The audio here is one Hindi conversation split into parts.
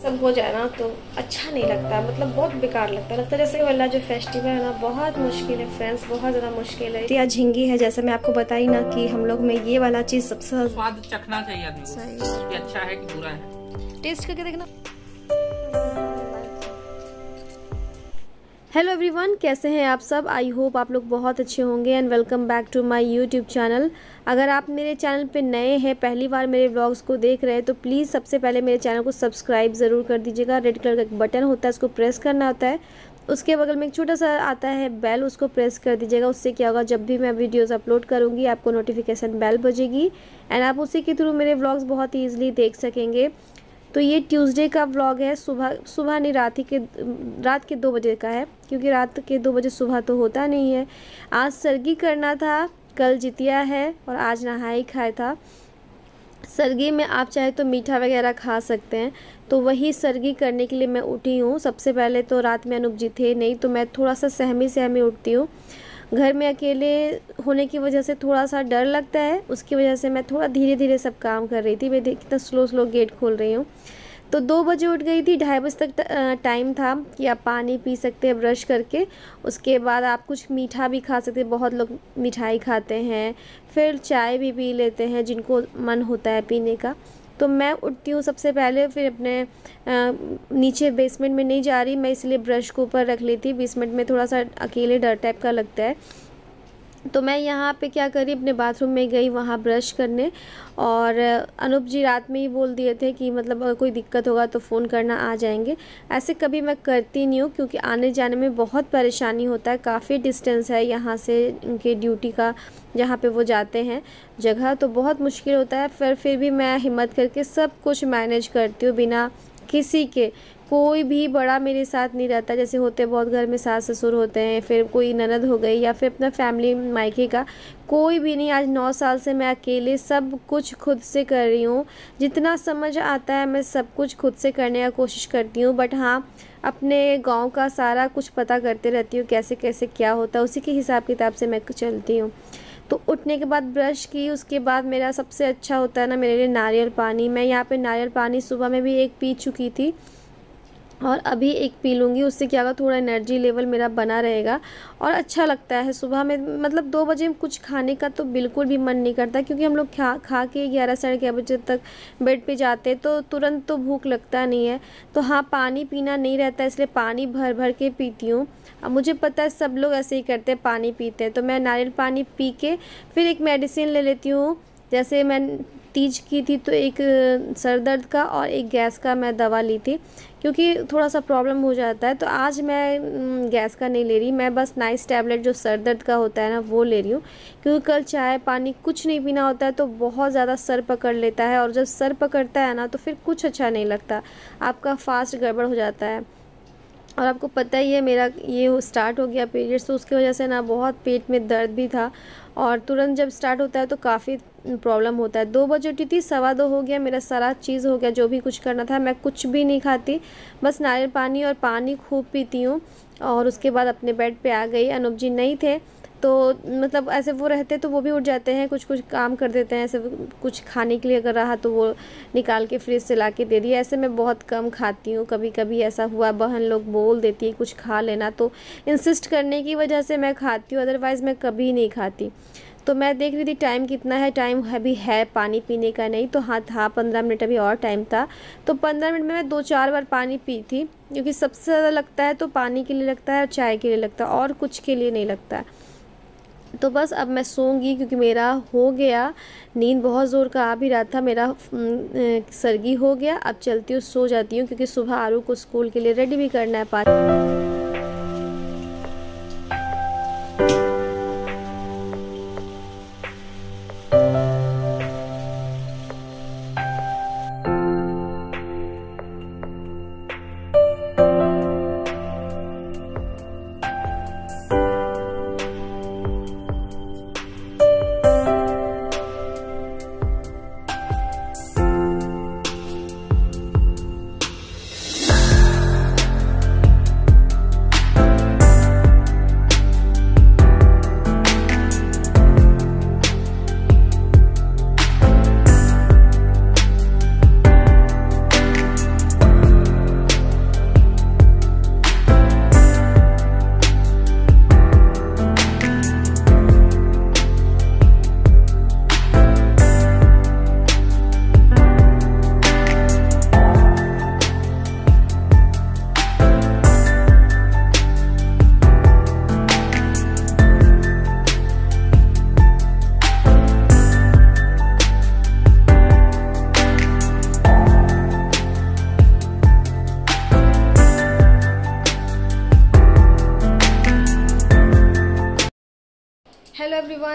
सब हो जाए ना तो अच्छा नहीं लगता, मतलब बहुत बेकार लगता है जैसे वाला जो फेस्टिवल है ना बहुत मुश्किल है फ्रेंड्स, बहुत ज़्यादा मुश्किल है। या झिंगी है, जैसे मैं आपको बताई ना कि हम लोग में ये वाला चीज़ सबसे स्वाद चखना चाहिए आदमी को, सही कि अच्छा है कि बुरा है, टेस्ट करके देखना। हेलो एवरीवन, कैसे हैं आप सब? आई होप आप लोग बहुत अच्छे होंगे and welcome back to my YouTube channel. अगर आप मेरे चैनल पे नए हैं, पहली बार मेरे व्लॉग्स को देख रहे हैं तो प्लीज़ सबसे पहले मेरे चैनल को सब्सक्राइब ज़रूर कर दीजिएगा। रेड कलर का एक बटन होता है, उसको प्रेस करना होता है। उसके बगल में एक छोटा सा आता है बेल, उसको प्रेस कर दीजिएगा। उससे क्या होगा, जब भी मैं वीडियोज़ अपलोड करूँगी आपको नोटिफिकेशन बेल बजेगी एंड आप उसी के थ्रू मेरे व्लॉग्स बहुत ही ईजिली देख सकेंगे। तो ये ट्यूसडे का व्लॉग है, सुबह नहीं रात के 2 बजे का है, क्योंकि रात के 2 बजे सुबह तो होता नहीं है। आज सरगी करना था, कल जितिया है और आज नहाई खाया था। सरगी में आप चाहे तो मीठा वगैरह खा सकते हैं, तो वही सरगी करने के लिए मैं उठी हूँ। सबसे पहले तो रात में अनूप जी थे नहीं, तो मैं थोड़ा सा सहमी उठती हूँ। घर में अकेले होने की वजह से थोड़ा सा डर लगता है, उसकी वजह से मैं थोड़ा धीरे धीरे सब काम कर रही थी। मैं कितना स्लो गेट खोल रही हूँ। तो 2 बजे उठ गई थी, 2:30 बजे तक टाइम था कि आप पानी पी सकते हैं ब्रश करके। उसके बाद आप कुछ मीठा भी खा सकते हैं, बहुत लोग मिठाई खाते हैं, फिर चाय भी पी लेते हैं जिनको मन होता है पीने का। तो मैं उठती हूँ सबसे पहले, फिर अपने नीचे बेसमेंट में नहीं जा रही मैं, इसलिए ब्रश को ऊपर रख लेती। बेसमेंट में थोड़ा सा अकेले डर टाइप का लगता है, तो मैं यहाँ पे क्या करी, अपने बाथरूम में गई वहाँ ब्रश करने। और अनूप जी रात में ही बोल दिए थे कि मतलब अगर कोई दिक्कत होगा तो फ़ोन करना, आ जाएंगे। ऐसे कभी मैं करती नहीं हूँ क्योंकि आने जाने में बहुत परेशानी होता है, काफ़ी डिस्टेंस है यहाँ से उनके ड्यूटी का, जहाँ पे वो जाते हैं जगह, तो बहुत मुश्किल होता है। फिर भी मैं हिम्मत करके सब कुछ मैनेज करती हूँ बिना किसी के। कोई भी बड़ा मेरे साथ नहीं रहता, जैसे होते बहुत घर में सास ससुर होते हैं, फिर कोई ननद हो गई या फिर अपना फैमिली मायके का, कोई भी नहीं। आज 9 साल से मैं अकेले सब कुछ खुद से कर रही हूँ। जितना समझ आता है मैं सब कुछ खुद से करने का कोशिश करती हूँ, बट हाँ अपने गांव का सारा कुछ पता करते रहती हूँ, कैसे कैसे क्या होता है, उसी के हिसाब किताब से मैं चलती हूँ। तो उठने के बाद ब्रश की, उसके बाद मेरा सबसे अच्छा होता है ना मेरे लिए नारियल पानी। मैं यहाँ पे नारियल पानी सुबह में भी एक पी चुकी थी और अभी एक पी लूँगी। उससे क्या होगा, थोड़ा एनर्जी लेवल मेरा बना रहेगा और अच्छा लगता है सुबह में। मतलब 2 बजे कुछ खाने का तो बिल्कुल भी मन नहीं करता, क्योंकि हम लोग खा के 11 साढ़े 11 बजे तक बेड पे जाते हैं, तो तुरंत तो भूख लगता नहीं है। तो हाँ, पानी पीना नहीं रहता, इसलिए पानी भर के पीती हूँ। अब मुझे पता है सब लोग ऐसे ही करते हैं, पानी पीते हैं, तो मैं नारियल पानी पी के फिर एक मेडिसिन ले लेती हूँ। जैसे मैं तीज की थी तो एक सर दर्द का और एक गैस का मैं दवा ली थी, क्योंकि थोड़ा सा प्रॉब्लम हो जाता है। तो आज मैं गैस का नहीं ले रही, मैं बस नाइस टैबलेट जो सर दर्द का होता है ना वो ले रही हूँ, क्योंकि कल चाय पानी कुछ नहीं पीना होता है तो बहुत ज़्यादा सर पकड़ लेता है, और जब सर पकड़ता है ना तो फिर कुछ अच्छा नहीं लगता, आपका फास्ट गड़बड़ हो जाता है। और आपको पता ही है मेरा ये स्टार्ट हो गया पीरियड्स, तो उसकी वजह से ना बहुत पेट में दर्द भी था, और तुरंत जब स्टार्ट होता है तो काफ़ी प्रॉब्लम होता है। 2 बजे उठी थी, 2:15 हो गया, मेरा सारा चीज़ हो गया जो भी कुछ करना था। मैं कुछ भी नहीं खाती, बस नारियल पानी और पानी खूब पीती हूँ। और उसके बाद अपने बेड पे आ गई। अनूप जी नहीं थे, तो मतलब ऐसे वो रहते तो वो भी उठ जाते हैं, कुछ काम कर देते हैं। ऐसे कुछ खाने के लिए अगर रहा तो वो निकाल के फ्रिज से ला के दे दिया। ऐसे मैं बहुत कम खाती हूँ, कभी कभी ऐसा हुआ बहन लोग बोल देती है कुछ खा लेना, तो इंसिस्ट करने की वजह से मैं खाती हूँ, अदरवाइज़ मैं कभी नहीं खाती। तो मैं देख रही थी टाइम कितना है, टाइम अभी है पानी पीने का नहीं, तो हाँ था 15 मिनट अभी और टाइम था। तो 15 मिनट में मैं 2-4 बार पानी पी थी, क्योंकि सबसे ज़्यादा लगता है तो पानी के लिए लगता है और चाय के लिए लगता है, और कुछ के लिए नहीं लगता है। तो बस अब मैं सोऊंगी, क्योंकि मेरा हो गया, नींद बहुत ज़ोर का आ भी रहा था, मेरा सरगी हो गया। अब चलती हूँ, सो जाती हूँ, क्योंकि सुबह आरू को स्कूल के लिए रेडी भी करना है। 5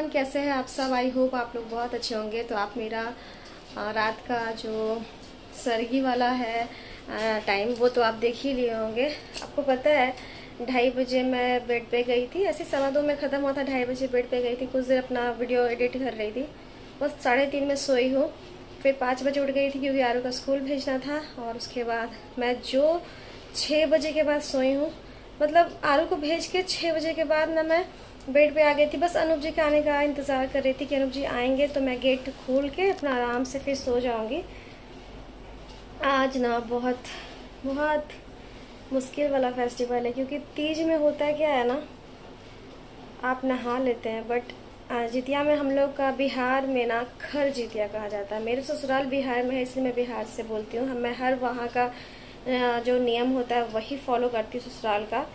एवरीवन, कैसे हैं आप सब। आई होप आप लोग बहुत अच्छे होंगे। तो आप मेरा रात का जो सरगी वाला है टाइम वो तो आप देख ही लिए होंगे। आपको पता है 2:30 बजे मैं बेड पे गई थी। ऐसे 2:15 में ख़त्म हुआ था, 2:30 बजे बेड पे गई थी। कुछ देर अपना वीडियो एडिट कर रही थी, बस 3:30 में सोई हूँ। फिर 5 बजे उठ गई थी क्योंकि आरू का स्कूल भेजना था। और उसके बाद मैं जो 6 बजे के बाद सोई हूँ, मतलब आरू को भेज के 6 बजे के बाद ना मैं बेड पे आ गई थी। बस अनूप जी के आने का इंतज़ार कर रही थी कि अनूप जी आएंगे तो मैं गेट खोल के अपना आराम से फिर सो जाऊंगी। आज ना बहुत बहुत मुश्किल वाला फेस्टिवल है, क्योंकि तीज में होता है क्या है ना, आप नहा लेते हैं, बट जितिया में हम लोग का बिहार में ना खर जितिया कहा जाता है। मेरे ससुराल बिहार में है, इसलिए मैं बिहार से बोलती हूँ। मैं हर वहाँ का जो नियम होता है वही फॉलो करती हूँ ससुराल का।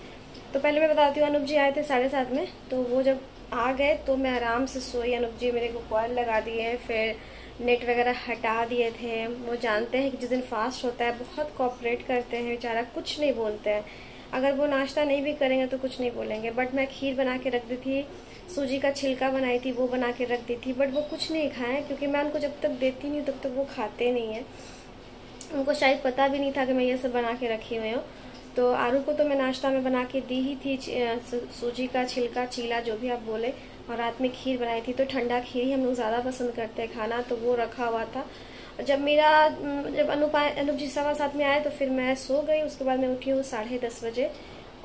तो पहले मैं बताती हूँ, अनूप जी आए थे 7:30 में, तो वो जब आ गए तो मैं आराम से सोई। अनूप जी मेरे को कॉल लगा दिए, फिर नेट वगैरह हटा दिए थे। वो जानते हैं कि जिस दिन फास्ट होता है बहुत कोऑपरेट करते हैं, बेचारा कुछ नहीं बोलते हैं। अगर वो नाश्ता नहीं भी करेंगे तो कुछ नहीं बोलेंगे। बट मैं खीर बना के रख दी थी, सूजी का छिलका बनाई थी वो बना के रख दी थी, बट वो कुछ नहीं खाएं, क्योंकि मैं उनको जब तक देती नहीं तब तक वो खाते नहीं हैं। उनको शायद पता भी नहीं था कि मैं ये सब बना के रखी हुई हूँ। तो आरू को तो मैं नाश्ता में बना के दी ही थी, सूजी का छिलका, चीला जो भी आप बोले। और रात में खीर बनाई थी, तो ठंडा खीर ही हम लोग ज़्यादा पसंद करते हैं खाना, तो वो रखा हुआ था। जब अनूप जी 7:15 में आए तो फिर मैं सो गई। उसके बाद मैं उठी हूँ 10:30 बजे,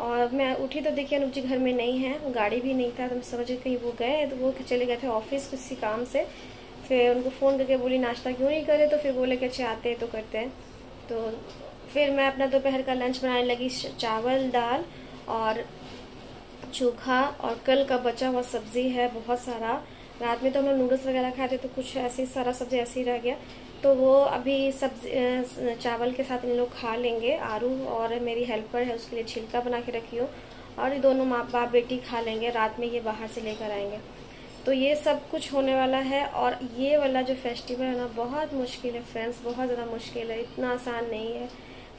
और मैं उठी तो देखिए अनूप जी घर में नहीं है, गाड़ी भी नहीं था। तो मैं समझ कहीं वो गए, तो वो चले गए थे ऑफिस किसी काम से। फिर उनको फ़ोन करके बोली नाश्ता क्यों नहीं करे, तो फिर बोले कि अच्छा आते हैं तो करते हैं। तो फिर मैं अपना दोपहर का लंच बनाने लगी, चावल दाल और चोखा, और कल का बचा हुआ सब्ज़ी है बहुत सारा। रात में तो हम लोग नूडल्स वगैरह खाए थे, तो कुछ ऐसे सारा सब्ज़ी ऐसे ही रह गया। तो वो अभी सब्जी चावल के साथ इन लोग खा लेंगे। आरू और मेरी हेल्पर है, उसके लिए छिलका बना के रखी हो, और ये दोनों माँ बाप बेटी खा लेंगे। रात में ये बाहर से लेकर आएंगे। तो ये सब कुछ होने वाला है। और ये वाला जो फेस्टिवल है ना बहुत मुश्किल है फ्रेंड्स, बहुत ज़्यादा मुश्किल है, इतना आसान नहीं है।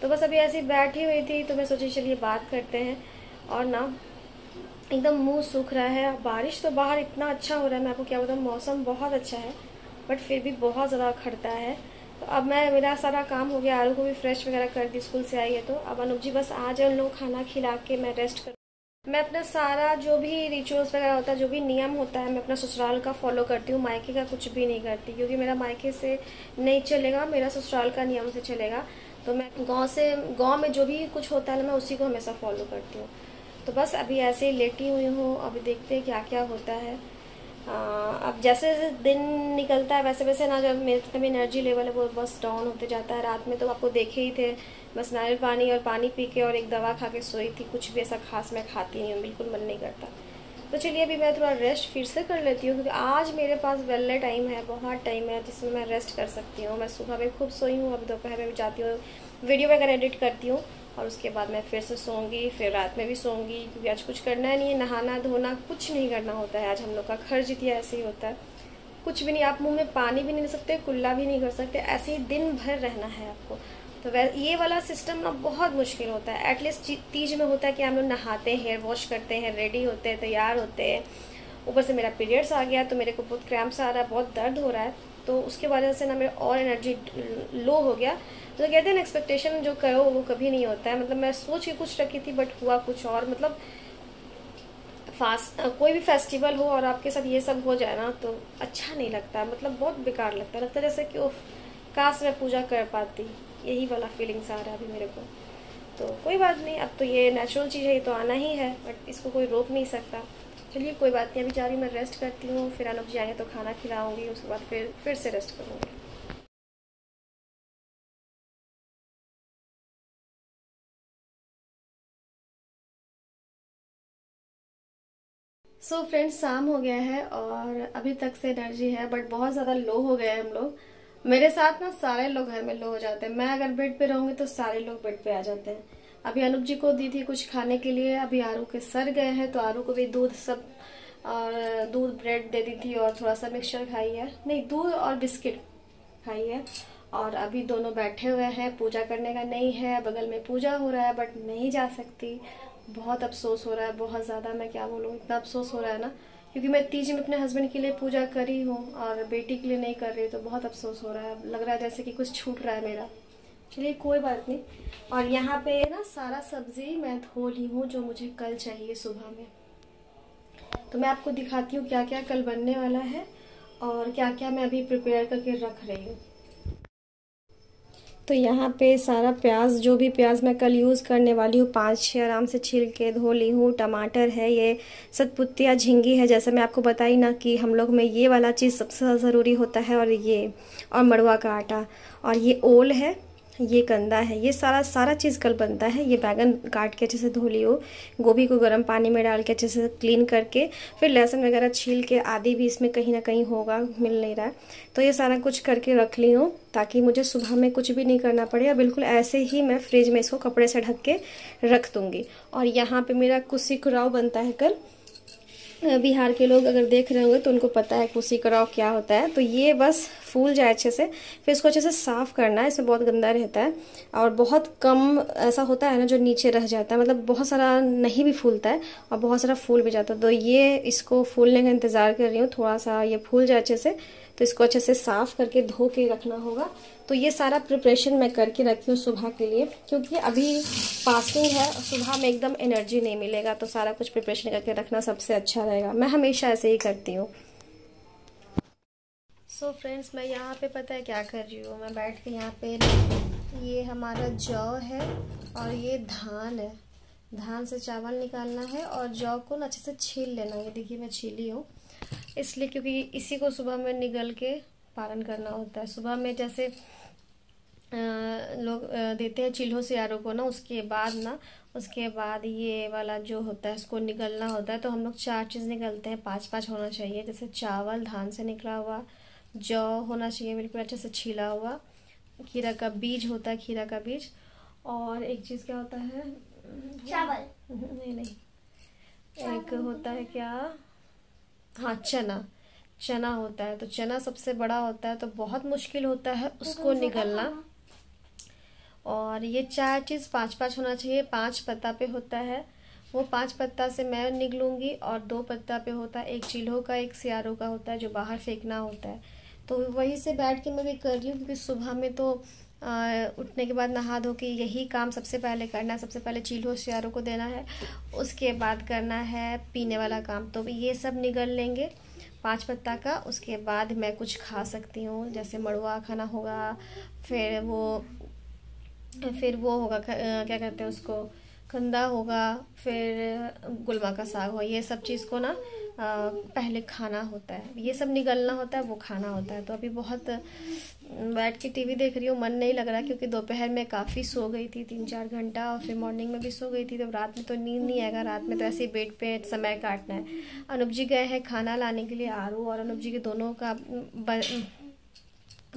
तो बस अभी ऐसी बैठी हुई थी तो मैं सोची चलिए बात करते हैं। और ना एकदम मुंह सूख रहा है। बारिश तो बाहर इतना अच्छा हो रहा है, मैं आपको क्या बताऊँ, मौसम बहुत अच्छा है, बट फिर भी बहुत ज़्यादा खड़ता है। तो अब मेरा सारा काम हो गया, आरू को भी फ्रेश वगैरह कर दी, स्कूल से आई है। तो अब अनूप जी बस आ जाए, उन लोग खाना खिला के मैं रेस्ट कर। मैं अपना सारा जो भी रिचुअल्स वगैरह होता है, जो भी नियम होता है, मैं अपना ससुराल का फॉलो करती हूँ। मायके का कुछ भी नहीं करती, क्योंकि मेरा मायके से नहीं चलेगा, मेरा ससुराल का नियम से चलेगा। तो मैं गांव में जो भी कुछ होता है मैं उसी को हमेशा फॉलो करती हूँ। तो बस अभी ऐसे ही लेटी हुई हूँ, अभी देखते हैं क्या क्या होता है। अब जैसे दिन निकलता है वैसे वैसे ना, जब मेरे में एनर्जी लेवल है वो बस डाउन होते जाता है। रात में तो आपको देखे ही थे, बस नारियल पानी और पानी पी के और एक दवा खा के सोई थी। कुछ भी ऐसा खास मैं खाती नहीं हूँ, बिल्कुल मन नहीं करता। तो चलिए अभी मैं थोड़ा रेस्ट फिर से कर लेती हूँ, क्योंकि आज मेरे पास वेले टाइम है, बहुत टाइम है जिसमें मैं रेस्ट कर सकती हूँ। मैं सुबह में खूब सोई हूँ, अभी दोपहर में भी जाती हूँ, वीडियो वगैरह एडिट करती हूँ, और उसके बाद मैं फिर से सोऊंगी, फिर रात में भी सोऊंगी, क्योंकि आज कुछ करना नहीं है, नहाना धोना कुछ नहीं करना होता है। आज हम लोग का खर जितिया ऐसे ही होता है, कुछ भी नहीं, आप मुंह में पानी भी नहीं ले सकते, कुल्ला भी नहीं कर सकते, ऐसे ही दिन भर रहना है आपको। तो ये वाला सिस्टम ना बहुत मुश्किल होता है। एटलीस्ट तीज में होता है कि हम लोग नहाते हैं, हेयर वॉश करते हैं, रेडी होते हैं, तैयार होते हैं। ऊपर से मेरा पीरियड्स आ गया तो मेरे को बहुत क्रैम्प्स आ रहा है, बहुत दर्द हो रहा है, तो उसके वजह से ना मेरा और एनर्जी लो हो गया। तो कहते हैं ना, एक्सपेक्टेशन जो करो वो कभी नहीं होता है। मतलब मैं सोच के कुछ रखी थी बट हुआ कुछ और। मतलब कोई भी फेस्टिवल हो और आपके साथ ये सब हो जाए ना तो अच्छा नहीं लगता, मतलब बहुत बेकार लगता है। जैसे कि काश मैं पूजा कर पाती, यही वाला फीलिंग्स आ रहा है अभी मेरे को। तो कोई बात नहीं, अब तो ये नेचुरल चीज़ है, ये तो आना ही है, बट इसको कोई रोक नहीं सकता। चलिए कोई बात नहीं, अभी जा रही मैं रेस्ट करती हूँ, फिर अनूप जी आएंगे तो खाना खिलाऊंगी, उसके बाद फिर से रेस्ट करूँगी। सो फ्रेंड्स, शाम हो गया है और अभी तक से एनर्जी है, बट बहुत ज़्यादा लो हो गए हैं हम लोग। मेरे साथ ना सारे लोग घर में लो हो जाते हैं। मैं अगर बेड पे रहूंगी तो सारे लोग बेड पे आ जाते हैं। अभी अनूप जी को दी थी कुछ खाने के लिए, अभी आरू के सर गए हैं तो आरू को भी दूध सब और दूध ब्रेड दे दी थी, और थोड़ा सा मिक्सचर खाई है, नहीं दूध और बिस्किट खाई है। और अभी दोनों बैठे हुए हैं, पूजा करने का नहीं है, बगल में पूजा हो रहा है बट नहीं जा सकती। बहुत अफसोस हो रहा है, बहुत ज़्यादा, मैं क्या बोलूँ, इतना अफसोस हो रहा है ना क्योंकि मैं तीज में अपने हस्बैंड के लिए पूजा करी हूँ और बेटी के लिए नहीं कर रही, तो बहुत अफसोस हो रहा है। लग रहा है जैसे कि कुछ छूट रहा है मेरा। चलिए कोई बात नहीं। और यहाँ पे ना सारा सब्जी मैं धो ली हूँ जो मुझे कल चाहिए सुबह में। तो मैं आपको दिखाती हूँ क्या क्या कल बनने वाला है और क्या क्या मैं अभी प्रिपेयर करके रख रही हूँ। तो यहाँ पे सारा प्याज, जो भी प्याज मैं कल यूज़ करने वाली हूँ, 5-6 आराम से छील के धो ली हूँ। टमाटर है, ये सतपुतिया झींगी है, जैसे मैं आपको बताई ना कि हम लोग में ये वाला चीज़ सबसे ज़रूरी होता है, और मड़ुआ का आटा, और ये ओल है, ये कंदा है, ये सारा चीज़ कल बनता है। ये बैगन काट के अच्छे से धो लियो, गोभी को गर्म पानी में डाल के अच्छे से क्लीन करके, फिर लहसुन वगैरह छील के, आदि भी इसमें कहीं ना कहीं होगा, मिल नहीं रहा है, तो ये सारा कुछ करके रख ली हूँ ताकि मुझे सुबह में कुछ भी नहीं करना पड़े। और बिल्कुल ऐसे ही मैं फ्रिज में इसको कपड़े से ढक के रख दूँगी। और यहाँ पर मेरा कुसी कुराव बनता है कल। बिहार के लोग अगर देख रहे होंगे तो उनको पता है कुसी कराव क्या होता है। तो ये बस फूल जाए अच्छे से, फिर इसको अच्छे से साफ़ करना है, इसमें बहुत गंदा रहता है और बहुत कम ऐसा होता है ना जो नीचे रह जाता है, मतलब बहुत सारा नहीं भी फूलता है और बहुत सारा फूल भी जाता है। तो ये इसको फूलने का इंतज़ार कर रही हूँ, थोड़ा सा ये फूल जाए अच्छे से, तो इसको अच्छे से साफ़ करके धो के रखना होगा। तो ये सारा प्रिपरेशन मैं करके रखी हूँ सुबह के लिए, क्योंकि अभी फास्टिंग है और सुबह में एकदम एनर्जी नहीं मिलेगा, तो सारा कुछ प्रिपरेशन करके रखना सबसे अच्छा रहेगा। मैं हमेशा ऐसे ही करती हूँ। सो फ्रेंड्स, मैं यहाँ पे पता है क्या कर रही हूँ, मैं बैठ के यहाँ पे, ये हमारा जौ है और ये धान है, धान से चावल निकालना है और जौ को ना अच्छे से छील लेना है। ये देखिए मैं छीली हूँ, इसलिए क्योंकि इसी को सुबह में निगल के पालन करना होता है। सुबह में जैसे लोग देते हैं चिल्हो से आरों को ना, उसके बाद ये वाला जो होता है उसको निगलना होता है। तो हम लोग 4 चीज़ निकलते हैं, 5-5 होना चाहिए, जैसे चावल धान से निकला हुआ, जौ होना चाहिए बिल्कुल अच्छे से छिला हुआ, खीरा का बीज होता है, खीरा का बीज, और एक चीज़ क्या होता है, चावल नहीं, एक होता है क्या, हाँ चना होता है। तो चना सबसे बड़ा होता है, तो बहुत मुश्किल होता है उसको निगलना। और ये 4 चीज़ 5-5 होना चाहिए। 5 पत्ता पे होता है, वो 5 पत्ता से मैं निगलूंगी, और 2 पत्ता पे होता है, एक चिल्हो का एक सियारों का होता है जो बाहर फेंकना होता है। तो वहीं से बैठ के मैं भी कर रही हूँ, क्योंकि सुबह में तो उठने के बाद नहा धो के यही काम सबसे पहले करना है। सबसे पहले चिल्हो सियारों को देना है, उसके बाद करना है पीने वाला काम। तो ये सब निगल लेंगे 5 पत्ता का, उसके बाद मैं कुछ खा सकती हूँ, जैसे मड़ुआ खाना होगा, फिर वो होगा, क्या कहते हैं उसको, कंदा होगा, फिर गुलमा का साग हो। ये सब चीज़ को ना पहले खाना होता है, ये सब निगलना होता है, वो खाना होता है। तो अभी बहुत बैठ के टीवी देख रही हूँ, मन नहीं लग रहा, क्योंकि दोपहर में काफ़ी सो गई थी 3-4 घंटा, और फिर मॉर्निंग में भी सो गई थी। तो रात में तो नींद नहीं आएगा, रात में तो ऐसे ही बेड पे समय काटना है। अनुप जी गए हैं खाना लाने के लिए, आरू और अनुप जी के दोनों का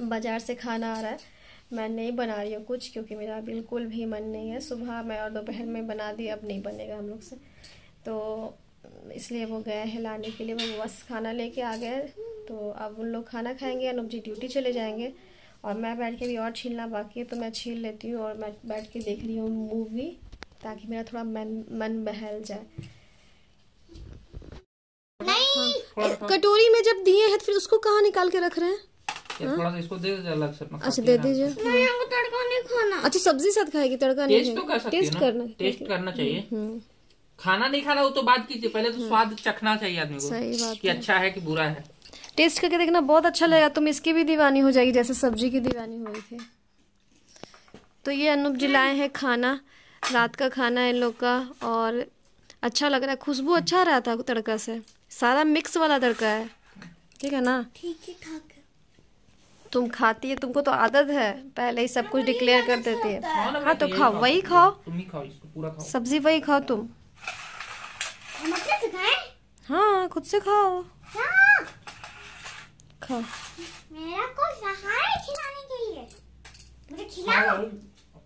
बाज़ार से खाना आ रहा है। मैं नहीं बना रही हूँ कुछ, क्योंकि मेरा बिल्कुल भी मन नहीं है। सुबह में और दोपहर में बना दी, अब नहीं बनेगा हम लोग से, तो इसलिए वो गए हैं लाने के लिए। वो बस खाना लेके आ गए, तो अब उन लोग खाना खाएंगे, अनुप जी ड्यूटी चले जाएंगे, और मैं बैठ के भी और छीलना बाकी है, तो मैं छील लेती हूँ। और मैं बैठ के देख रही हूँ मूवी, ताकि मेरा थोड़ा मन बहल जाए। नहीं, कटोरी में जब दिए हैं तो फिर उसको कहाँ निकाल के रख रहे हैं? थोड़ा सा इसको दे दीजिए अलग से अपना। अच्छा दे दीजिए। मैं हमको तड़का नहीं खाना। अच्छा सब्जी साथ खाएगी, तड़का नहीं टेस्ट तो कर सकती है ना, टेस्ट करना चाहिए। खाना नहीं खाना वो तो बात कीजिए, पहले तो स्वाद चखना चाहिए आदमी को, सही बात कि अच्छा है कि बुरा है। टेस्ट करके देखना, बहुत अच्छा लगेगा। तुम इसकी भी दीवानी हो जाएगी जैसे सब्जी की दीवानी हुई थी। तो ये अनुप जी लाए हैं खाना, रात का खाना है इन लोग का, और अच्छा लग रहा है, खुशबू अच्छा रहा था तड़का से, सारा मिक्स वाला तड़का है, ठीक है ना? ठीक ही ठाक है। तुम खाती है, तुमको तो आदत है, पहले ही सब कुछ डिक्लेयर कर देती है। हाँ तो यही खाओ, वही खाओ, तुम ही खाओ, इसको पूरा खाओ, सब्जी वही खाओ तुम। हम अपने से खाएं? हाँ खुद से खाओ, क्या? खाओ। मेरा को सहारा खिलाने के लिए मुझे खिलाओ,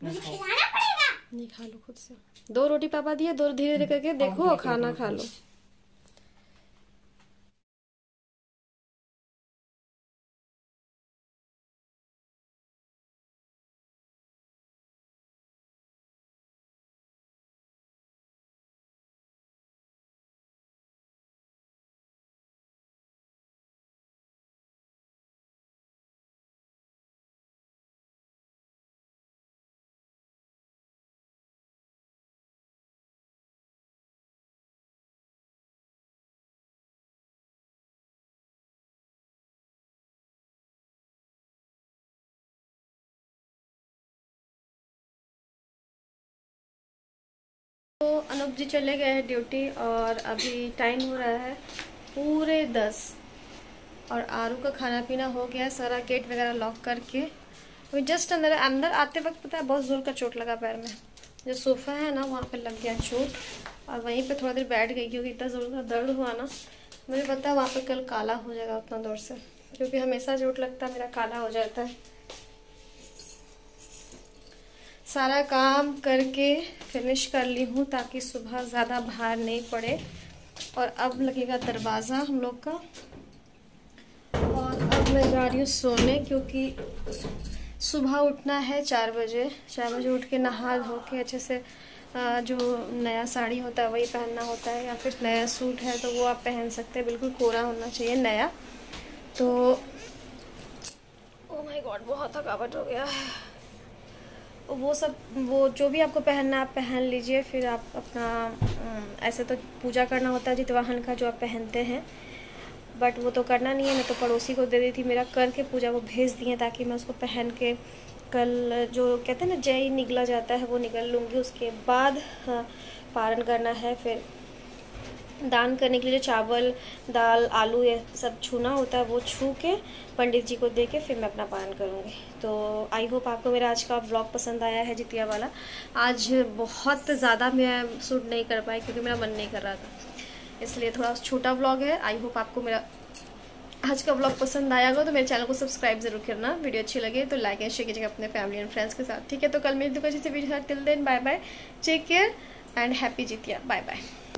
मुझे खिलाना पड़ेगा। नहीं, खा लो खुद से। 2 रोटी पापा दिए, 2 धीरे धीरे करके देखो, खाना खा लो। तो अनूप जी चले गए हैं ड्यूटी और अभी टाइम हो रहा है पूरे 10 और आरू का खाना पीना हो गया, सारा गेट वगैरह लॉक करके अभी जस्ट अंदर आते वक्त पता है बहुत ज़ोर का चोट लगा पैर में। जो सोफ़ा है ना वहाँ पे लग गया चोट और वहीं पे थोड़ा देर बैठ गई क्योंकि इतना ज़ोर का दर्द हुआ ना, मुझे पता है वहाँ पे कल काला हो जाएगा उतना दूर से, क्योंकि हमेशा चोट लगता है मेरा काला हो जाता है। सारा काम करके फिनिश कर ली हूँ ताकि सुबह ज़्यादा भार नहीं पड़े। और अब लगेगा दरवाज़ा हम लोग का और अब मैं जा रही हूँ सोने, क्योंकि सुबह उठना है 4 बजे। 4 बजे उठ के नहा धो के अच्छे से जो नया साड़ी होता है वही पहनना होता है, या फिर नया सूट है तो वो आप पहन सकते हैं, बिल्कुल कोरा होना चाहिए नया। तो ओह माय गॉड बहुत थकावट हो गया है। वो जो भी आपको पहनना आप पहन लीजिए, फिर आप अपना ऐसे तो पूजा करना होता है जितवाहन का जो आप पहनते हैं, बट वो तो करना नहीं है। मैं तो पड़ोसी को दे दी थी, मेरा करके पूजा वो भेज दिए ताकि मैं उसको पहन के कल जो कहते हैं ना जय निकला जाता है वो निकल लूँगी। उसके बाद पारण करना है, फिर दान करने के लिए जो चावल दाल आलू ये सब छूना होता है वो छू के पंडित जी को दे के फिर मैं अपना पारण करूँगी। तो आई होप आपको मेरा आज का व्लॉग पसंद आया है जितिया वाला। आज बहुत ज़्यादा मैं शूट नहीं कर पाई क्योंकि मेरा मन नहीं कर रहा था, इसलिए थोड़ा छोटा व्लॉग है। आई होप आपको मेरा आज का व्लॉग पसंद आया होगा, तो मेरे चैनल को सब्सक्राइब जरूर करना। वीडियो अच्छी लगे तो लाइक एंड शेयर कीजिएगा अपने फैमिली एंड फ्रेंड्स के साथ, ठीक है। तो कल मेरी दुकान से video till then bye bye, take care and happy Jitiya, bye bye.